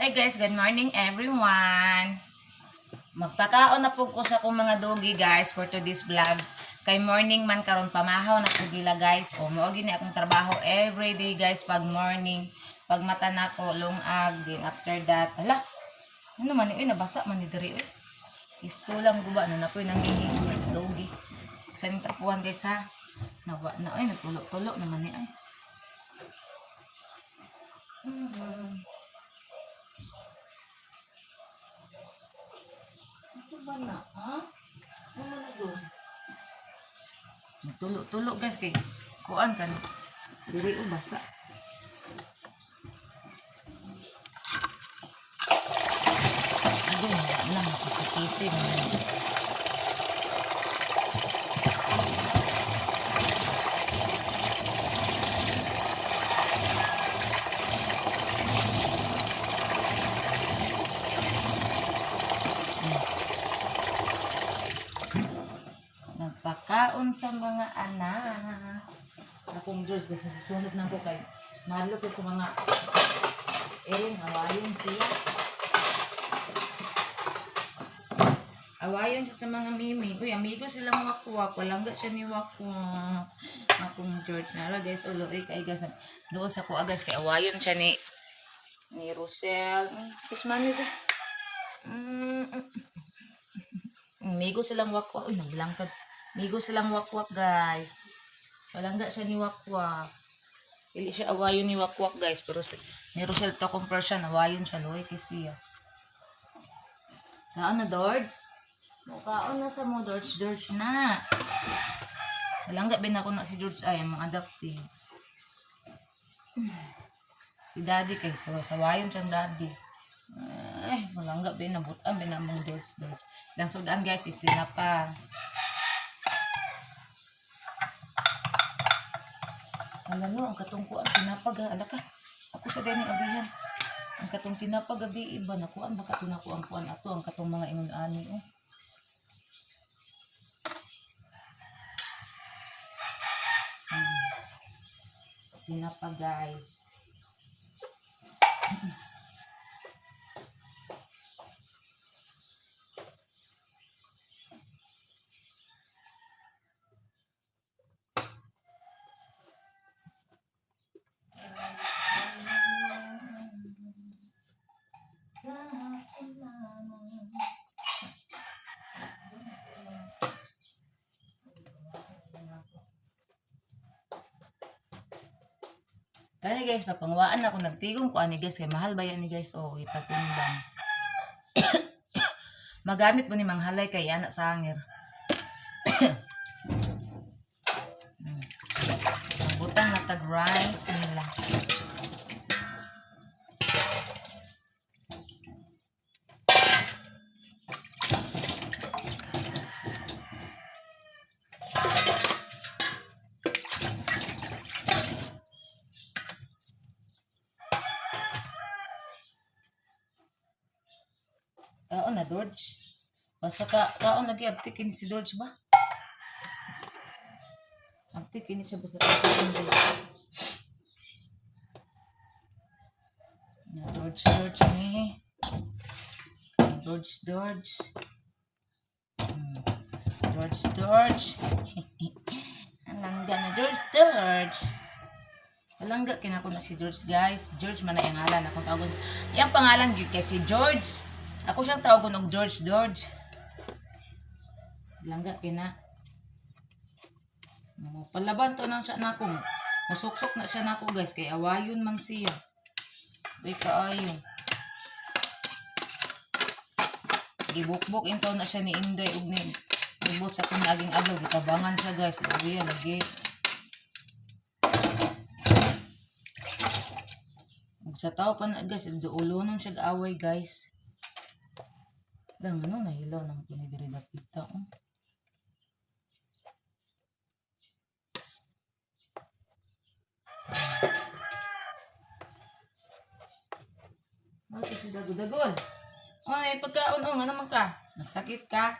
Hey guys, good morning everyone. Magpakaon na po ko sa akong mga dogi guys for today's vlog. Kay morning man karon pamahaw na po gila guys. O mao gini akong trabaho every day guys pag morning. Pag mata nako lungag din after that. Ala. Ano man ni nabasa man ni diri oy. Isto lang guba na napoy nang dogi. Sa ning tapuan guys ha. Nawa na oy nagtulo-tulo naman ni ay. Ito ba na ha? Ano na doon? Tulo-tulo guys kay kuan kan. Diri o basa. Aduh, lang kasi nagpakaon sa mga anak. Akong Diyos, sunod na ko kay mahalo ko sa mga awayon siya. Awayon siya sa mga mimi. Uy, amigo silang wakwak. Walangga siya ni wakwak. Akong George na guys. Ulo, kay guys. Doon sa kuha guys. Kay awayon siya ni Rosel. Kiss mami ko. Amigo silang wakwak. Uy, naglangkad. Amigo silang wakwak guys. Walangga siya ni wakwak. Hindi siya awayon ni wakwak guys. Pero ni Rosel to compare siya. Awayon siya. Loy kasi Kaan na Dords? Kaon na sa mo Dords na. Walangga bin ako na si George ay mga adopted. Si daddy kay sawayon siyang daddy. Ay, walangga bin nabutan bin among George. Lang sudan guys, istina pa. Alam mo, ang katong kuan tinapag ha. Ala ka. Ako sa dining abihan. Ang katong tinapag gabi iba na kuan baka tinakuan kuan ato ang katong mga ingon ani oh. Tinapag guys. Kaya guys, papangwaan ako nagtigong ko ani guys kay mahal ba yan ni guys o ipatimbang. Magamit mo ni manghalay kay anak sa hangir. Butang na tag rice nila. Kaon na George. Basta kaon lagi abtikin si George ba? Abtikin siya basta abtikin na George ni. George. George. Alangga na George. Alangga kinako na si George guys. George man na yung ngalan akong tawagon. Yang pangalan gyud kay si George. Ako siyang tawagon og George. Alangga kina. Palaban to nang siya nako. Masuksok na siya nako guys kay awayon man siya. Bay kaayo. Gibukbok intaw na siya ni Inday ug ni ibot sa kung naging adlaw gitabangan siya guys. Uya lagi. Sa tao pa na guys, ulo nung siya gaaway guys. Lang ano nahilaw nang kinidiri na pita oh. Ano si dagol? Ay, pagkaon oh, ano man ka? Nagsakit ka?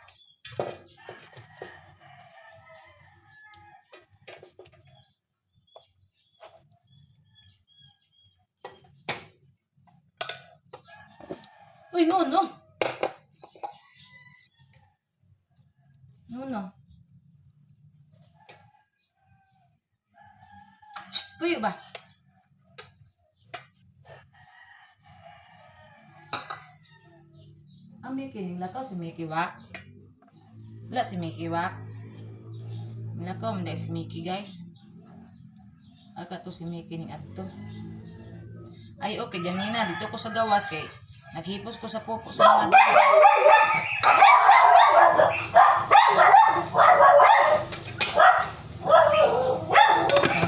Uy, no, no. No, no. Shh, puyo ba? Ang Mickey, nilakaw si Mickey Wak. Wala si Mickey Wak. Nilakaw, hindi si Mickey, guys. Aka to si Mickey ning adto. Ay, okay, ganina. Dito ko sa gawas kay naghipos ko sa pupo sa mga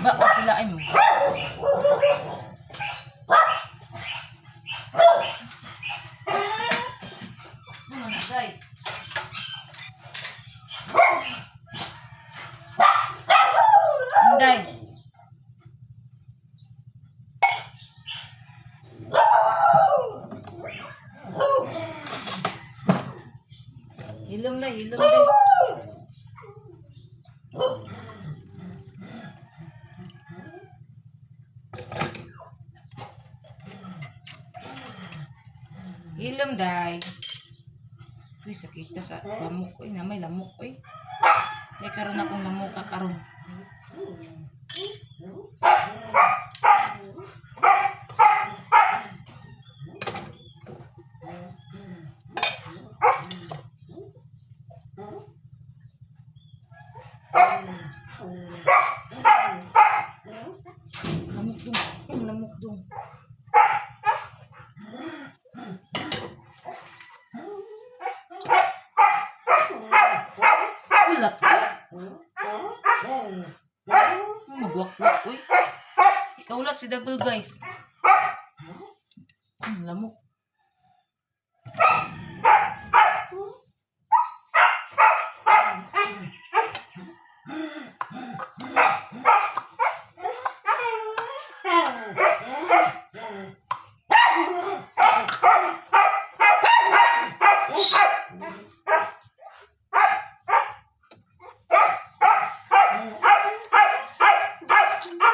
saba pa sila ay mo. Ano na, guys? Hinday. Hilom na, hilom na. Hilom, day. Uy, sakit ka sa lamok ko. Na may lamok ko. May karon akong lamok ka karon. Lamok dong. Lamok dong. Ulat ko. Magwak-wak, uy. Ikaw ulat si Double, guys. Lamok.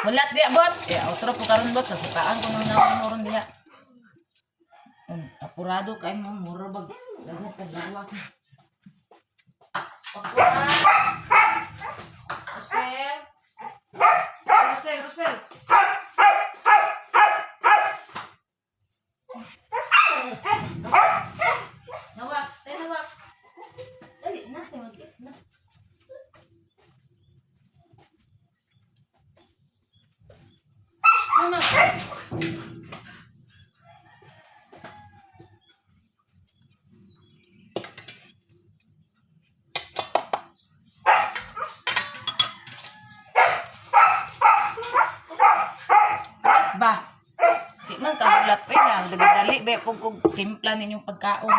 Ulat dia, bot. Ya, outro po karon bot. Nasukaan ko nang naon diha. Apurado kain mo mura bag. Dagat ka gawas. Rosel. Rosel, Rosel. Nawak, tayo nawak. Dali na, tayo mag-eat na. No, no. Ba, di man kahulat ko na. Dagadali, ba kung timpla ninyong pagkaon.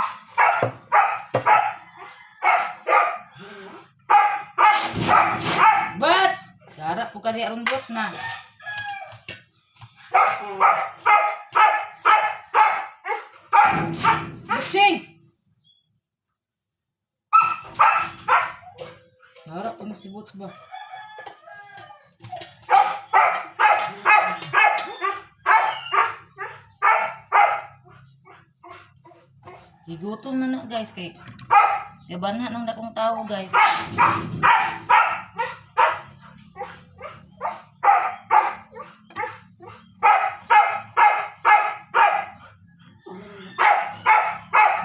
Bats! Sarap po ka di aron bots na. Butsing! Sarap po na si bots ba? Higutom na na guys kay yabanhan ang dakong tao guys.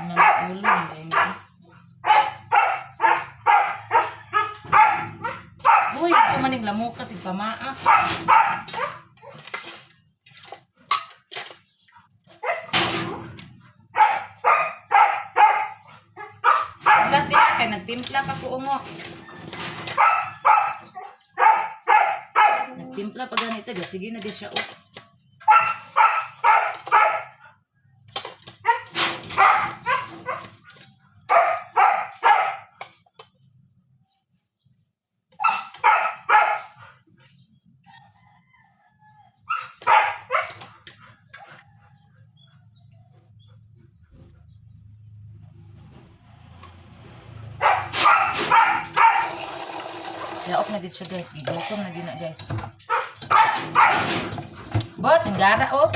Mga ulo na uy, ito maning lamok kasi pamaa. Kay nagtimpla pa ko ungo. Nagtimpla pa ganito. Sige na siya. Laok na dito siya guys. Gigotom na din na guys. Bot, singgara oh.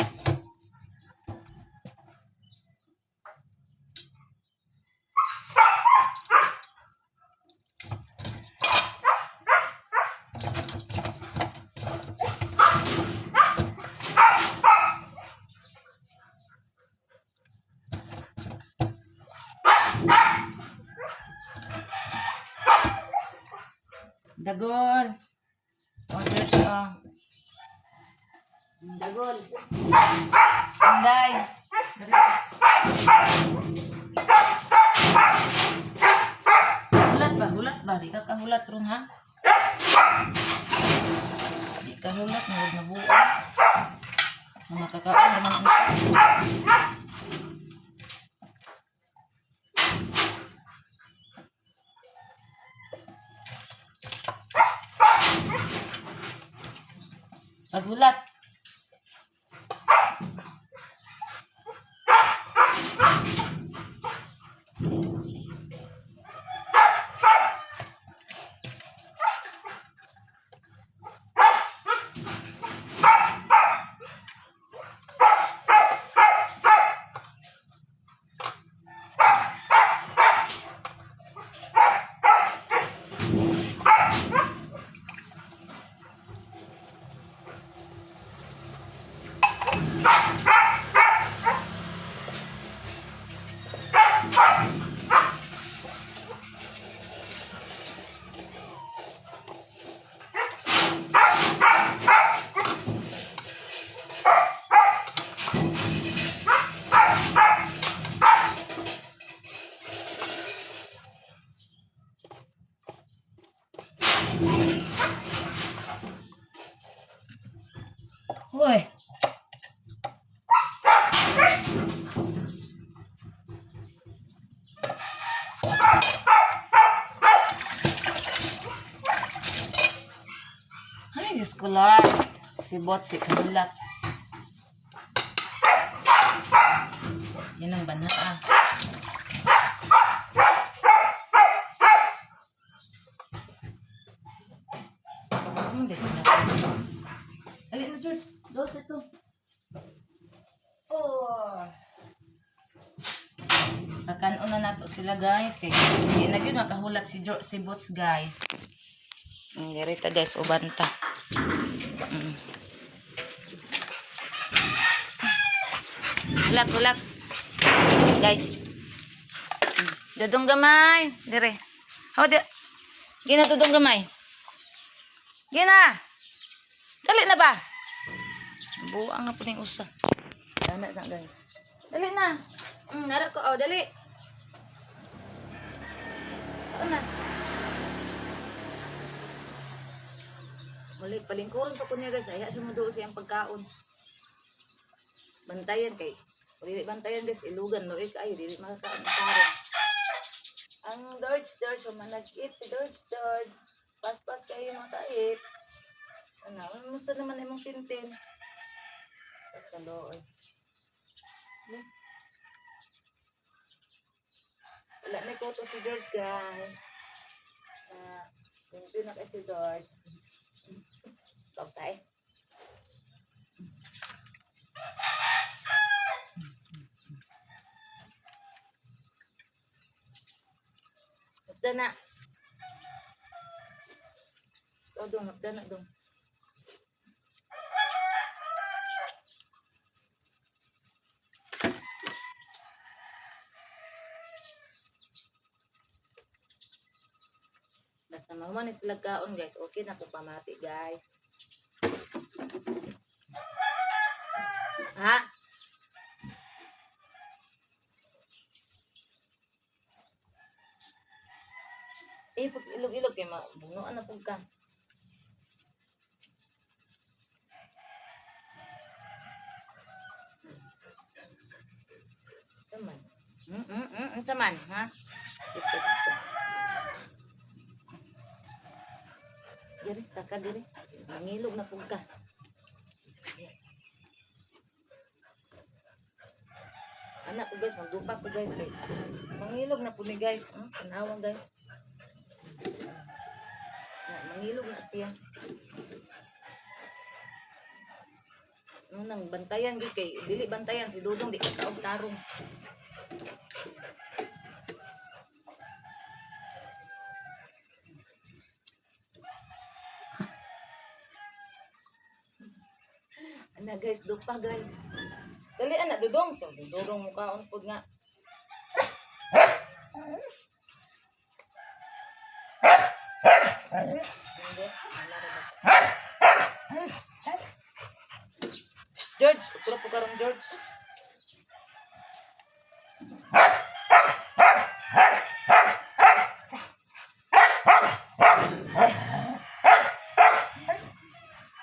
Dagol. Anday. Hulat ba? Di ka kahulat ron ha? Di ka hulat, huwag na buo. Makakaon naman ang paghulat. Uy. Ay, Diyos ko Lord. Si Bot, si Kahulat. Yan ang banha ah. Dali na, George. Dos ito. Oh. Kakanon na nato sila guys. Kaya hindi na yun makahulat si George, si Bots guys. Garita guys, ubanta. Hulak. Guys. Dudong gamay. Dire. How di? Gina dudong gamay. Gina. Dali na ba? Buang na po na yung usa. Dana na guys. Dali na. Narap ko. Oh, dali. Ano na? Muli, palingkuran pa po niya guys. Ayaw siya mo doon siyang pagkaon. Bantayan kay. Dili bantayan guys. Ilugan. Noy kayo. Dili makakaon. Ang George. Manag-eat si George. Pas kayo makait. Ano, musta naman imong tintin? Taloy. Wala na ko to si George guys. Tintin na kay si George. Stop tayo. Hapda na. Ikaw dong, hapda na dong. Basta mahuman sila kaon guys. Okay na po pamati guys. Ha? Pag ilog-ilog kay mabunuan na po ka. Saman. Saman, ha? Dito. Diri, saka diri. Mangilog na po ka. Anak ko guys, magdupa ko guys. Mangilog na po ni guys. Tanawang guys. Mangilog na siya. Nang bantayan gid kay dili bantayan si Dudong di ka taog tarong. Ana guys, dupa guys. Dali anak Dudong, so Dudong mo kaon pud nga. Hindi, George, utro po karon George.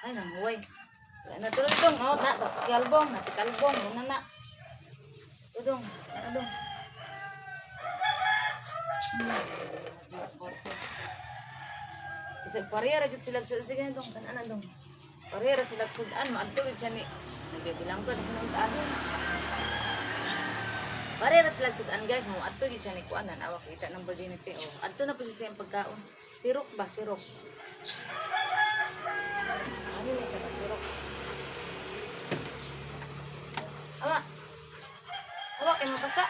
Ay, nanguway. Natulog dong, oh, na, napikalbong, muna na. Tudong, tudong. Isag parehara gid sila sige na dong, kanana dong. Parehara sila sudan, maadto gid siya ni. Nagbilang ko nang taan. Parehara sila sudan guys, mo adto gid siya ni kuanan, awak kita ng virginity. Oh, adto na po siya siyang pagkaon. Sirok ba, sirok? Ano na siya ba, sirok? Awa. Awa, kayo mapasa.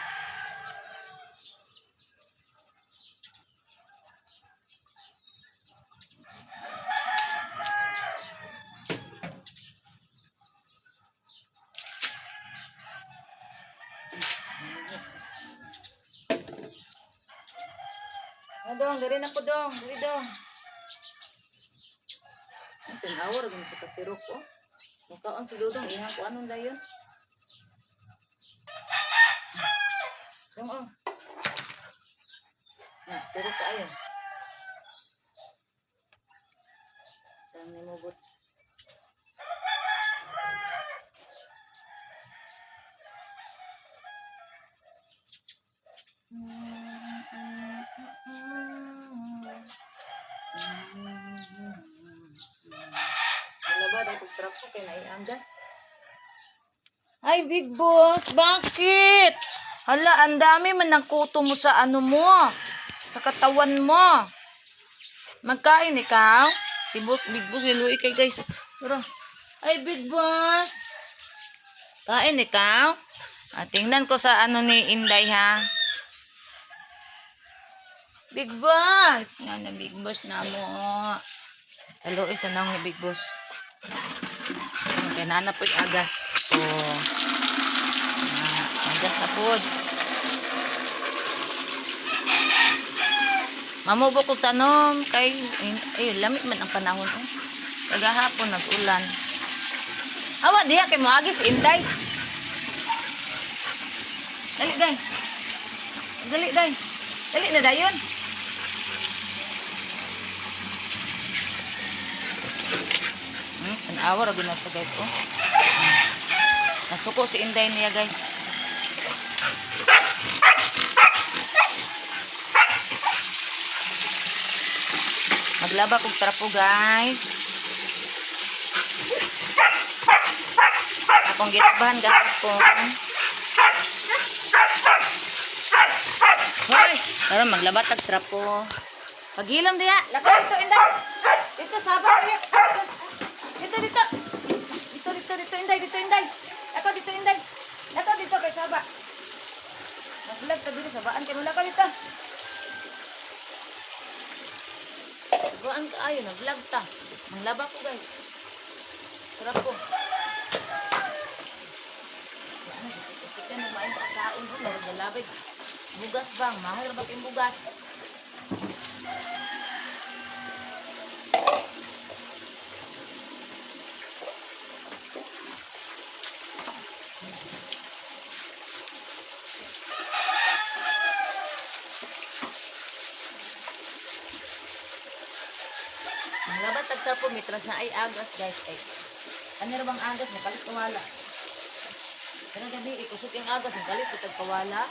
Dong, dari na po dong, dari dong. Ang tinawar, gano'n sa kasirok ko. Mukhaon si Dudong, ihang ko anong layon. Dong, oh. Na, sirok ka ayon. Dami mo, bots. Ay, Big Boss, bakit? Hala, ang dami man nagkuto mo sa ano mo, sa katawan mo. Magkain ikaw? Si Boss, Big Boss, liluwi kay guys. Pero, ay, Big Boss. Kain ikaw? Tingnan ko sa ano ni Inday, ha? Big Boss! Yan na, Big Boss na mo. Hello, isa nang ni Big Boss. Kaya na po yung agas. So, agas na po. Mamubo ko tanom kay, ay, lamit man ang panahon. Oh. Kagahapon, nag-ulan. Awa, diya kay mo agis, Inday. Dali, day. Dali, day. Dali na dayon. An hour agad na siya guys. Oh. Nasuko si Inday niya guys. Maglaba kong trapo guys. Akong ginabahan gahapon. Hoy! Tara maglaba tag trapo. Paghilam diya. Lako dito Inday. Dito sabar diya. Dito, dito. Dito, Inday. Dito, Inday. Ako, dito, Inday. Ako, dito, kay Saba. Mag-vlog ka dito, Sabaan. Kaya mula ka dito. Sabaan ka, ayun, nag-vlog ta. Manglaba ko, guys. Sarap ko. Kasi nung main pa kaon ko, nalabid. Bugas bang? Mahal ba kayong bugas? Ang labat tagtapo mitras na ay agas guys ay. Ano ra bang agas mo kalit kawala. Pero gabi ikusot yung agas mo kalit tagkawala.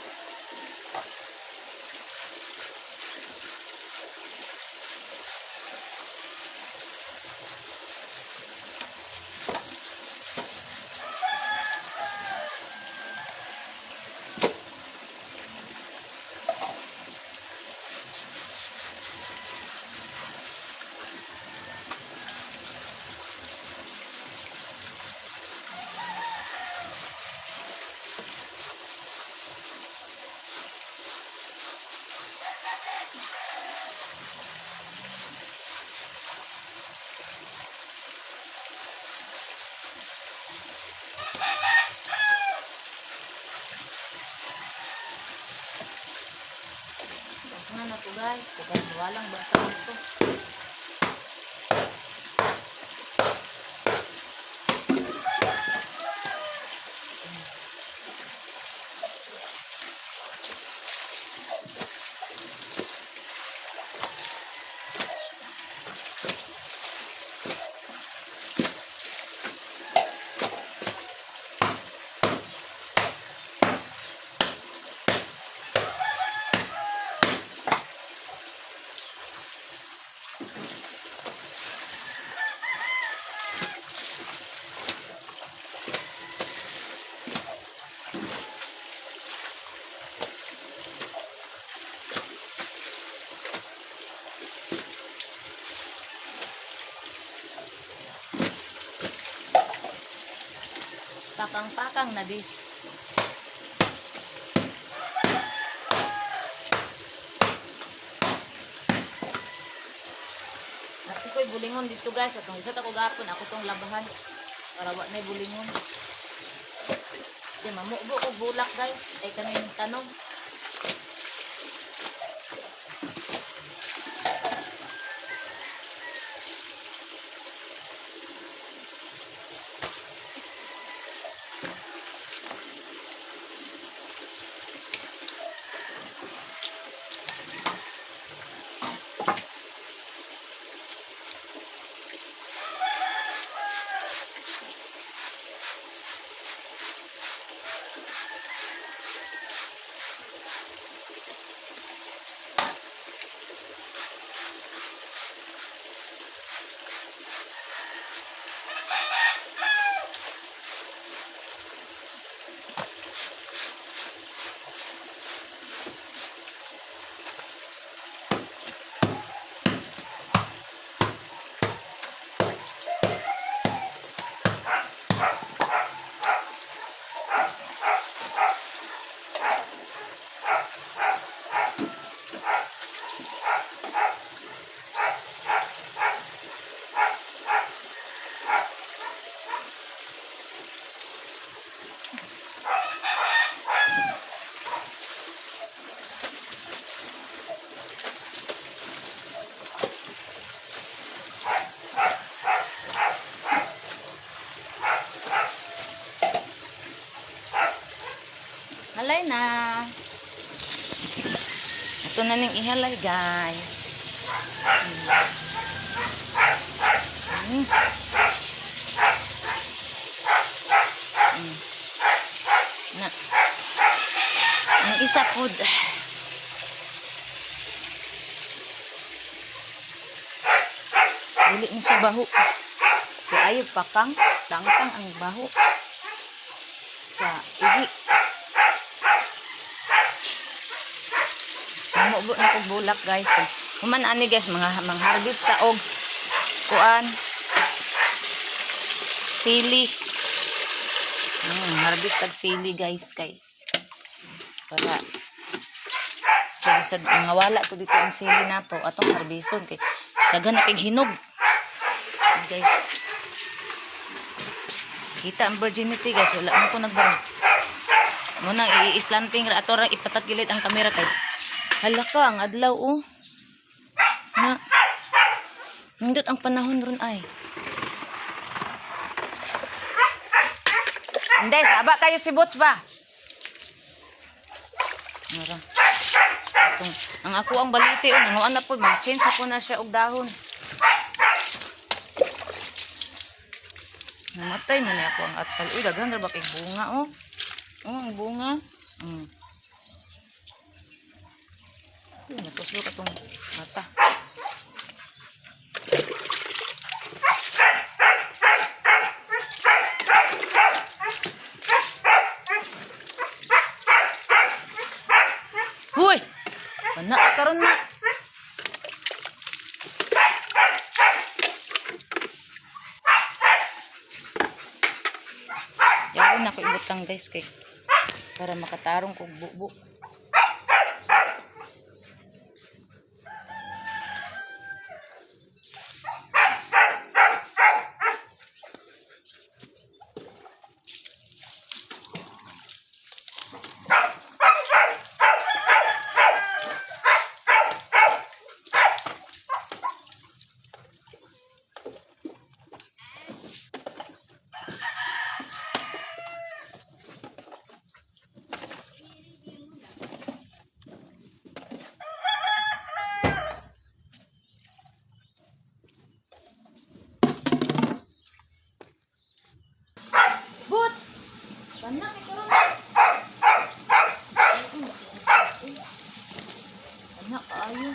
Na po guys, kaya walang basa ito. Pakang-pakang na dis. Kasi ko'y bulingon dito guys. Atong isa ako gapon. Ako tong labahan. Para wa na'y bulingon. Di mamubo ko bulak guys. Ay kaming tanong. Halay na. Ito na ning ihalay guys. Na. Ang isa po. Dili na siya baho. Kaya ayaw pakang. Tangkang ang baho. Sa ihi. Mamubo na kong bulak guys. Human ani guys, mga harvest ta og kuan sili. Harvest tag sili guys kay para sa mga wala to dito ang sili nato atong harbison kay daghan na kay hinog. Guys. Kita ang virginity guys, wala man ko nagbarang. Mo nang i-slanting ra ato ra ipatagilid ang kamera kay hala ka, ang adlaw, oh. Na. Nindot ang panahon ron, ay. Hindi, saba kayo si Boots ba? Nara. Ang ako ang baliti, oh. Nanguan na po, mag-change ako na siya og dahon. Namatay man ako ang atsal. Uy, daghan ra ba kay bunga, oh. Oh, ang bunga. Napuslo ka itong mata. Huy! Panak ka karon na. Yari na ko ibutang guys kay para makatarong kong bubo. Panak ito. Panak kaayo.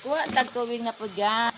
Kuha tag tubig na po guys.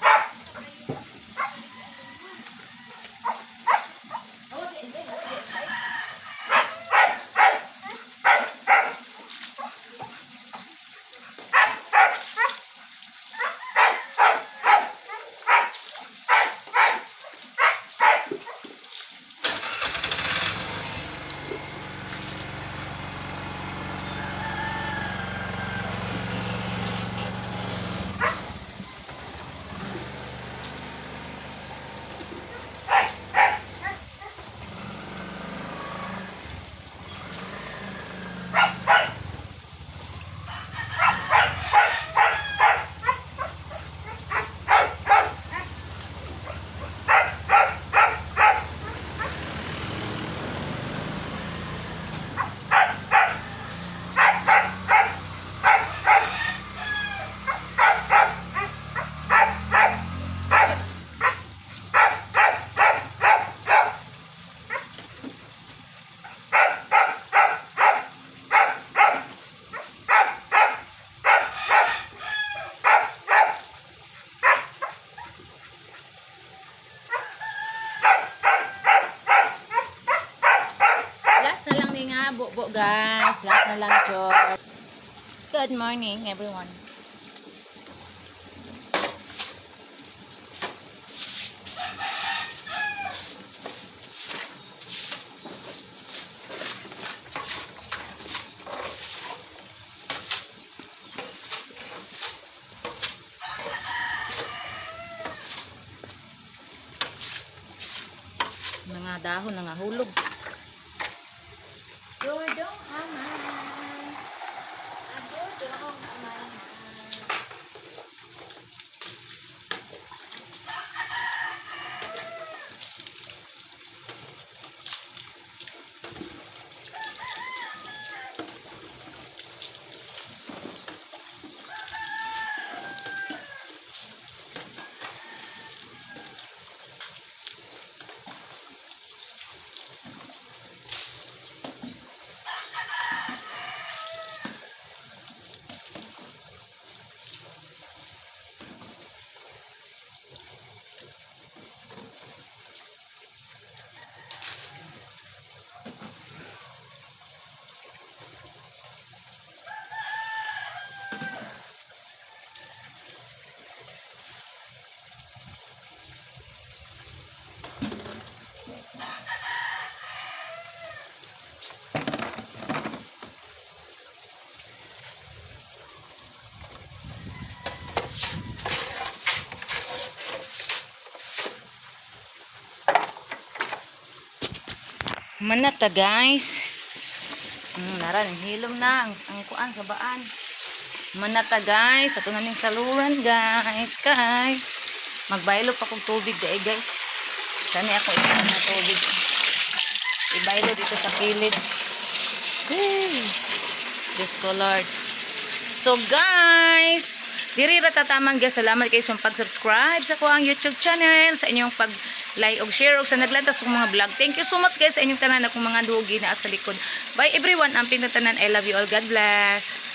Last na lang ni nga, bubo guys. Last na lang, Chod. Good morning, everyone. Mga dahon na hulog. Dodong aman. Dodong aman. Manata guys. Naran hilom na ang kuan sa baan. Manata guys, ato na ning saluran guys. Kay magbaylo pa kog tubig dai guys. Kani ako iban na tubig. Ibaylo dito sa kilid. Hey. Diyos ko Lord. So guys, diri ra tatamang guys. Salamat kayo sa pag-subscribe sa kuang YouTube channel, sa inyong pag-like og share og sa naglantas sa mga vlog. Thank you so much guys sa inyong tanan akong mga dugi na sa likod. Bye everyone, amping na tanan. I love you all. God bless.